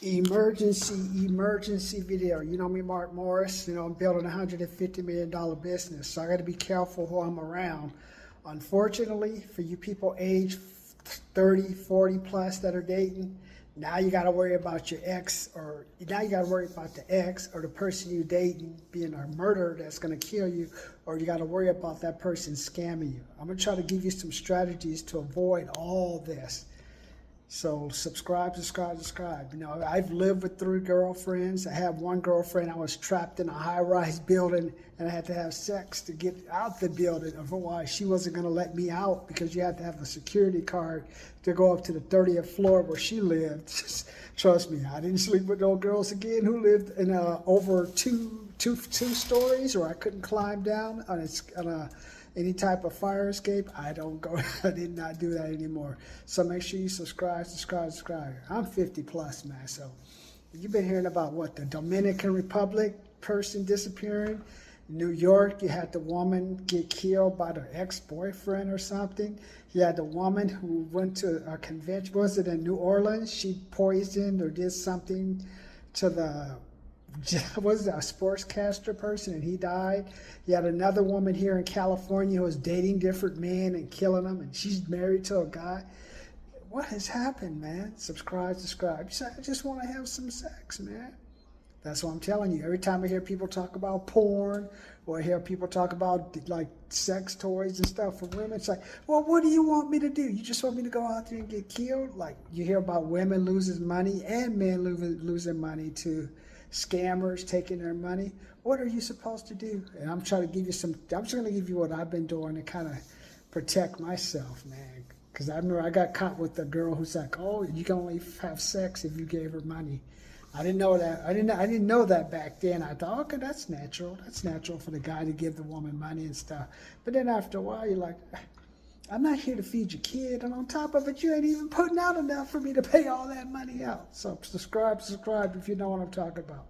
Emergency video. You know me, Mark Morris. You know, I'm building a $150 million business, so I got to be careful who I'm around. Unfortunately, for you people age 30, 40 plus that are dating, now you got to worry about your ex, or now you got to worry about the ex or the person you dating being a murderer that's going to kill you, or you got to worry about that person scamming you. I'm going to try to give you some strategies to avoid all this. So subscribe. You know, I've lived with 3 girlfriends. I have one girlfriend. I was trapped in a high-rise building, and I had to have sex to get out the building. Otherwise, she wasn't going to let me out because you had to have a security card to go up to the 30th floor where she lived. Trust me, I didn't sleep with no girls again who lived in over two stories, or I couldn't climb down on any type of fire escape. I did not do that anymore. So make sure you subscribe. I'm 50 plus, man. So you've been hearing about what, the Dominican Republic person disappearing. New York, you had the woman get killed by the ex-boyfriend or something. You had the woman who went to a convention, was it in New Orleans? She poisoned or did something to was it a sportscaster person, and he died. You had another woman here in California who was dating different men and killing them, and she's married to a guy. What has happened, man? Subscribe. I just want to have some sex, man. That's what I'm telling you. Every time I hear people talk about porn, or I hear people talk about like sex toys and stuff for women, it's like, well, what do you want me to do? You just want me to go out there and get killed? Like, you hear about women losing money and men losing money to scammers taking their money. What are you supposed to do? And I'm trying to give you I'm just going to give you what I've been doing to kind of protect myself, man. Because I remember I got caught with a girl who's like, oh, you can only have sex if you gave her money. I didn't know that. I didn't know that back then. I thought, okay, that's natural. That's natural for the guy to give the woman money and stuff. But then after a while, you're like, I'm not here to feed your kid, and on top of it, you ain't even putting out enough for me to pay all that money out. So subscribe if you know what I'm talking about.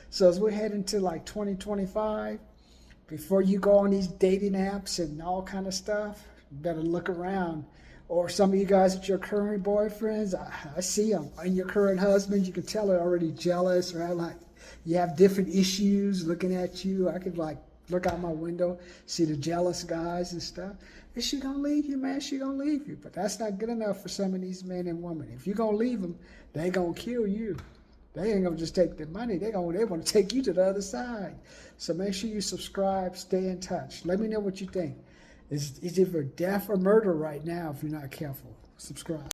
So as we're heading to like 2025, before you go on these dating apps and all kind of stuff, you better look around. Or some of you guys with your current boyfriends, I see them. And your current husbands, you can tell they're already jealous, right? Like, you have different issues looking at you. I could like look out my window, see the jealous guys and stuff. Is she gonna leave you, man? She gonna leave you. But that's not good enough for some of these men and women. If you're gonna leave them, they gonna kill you. They ain't gonna just take the money. They want to take you to the other side. So make sure you subscribe, stay in touch. Let me know what you think. It's either death or murder right now if you're not careful. Subscribe.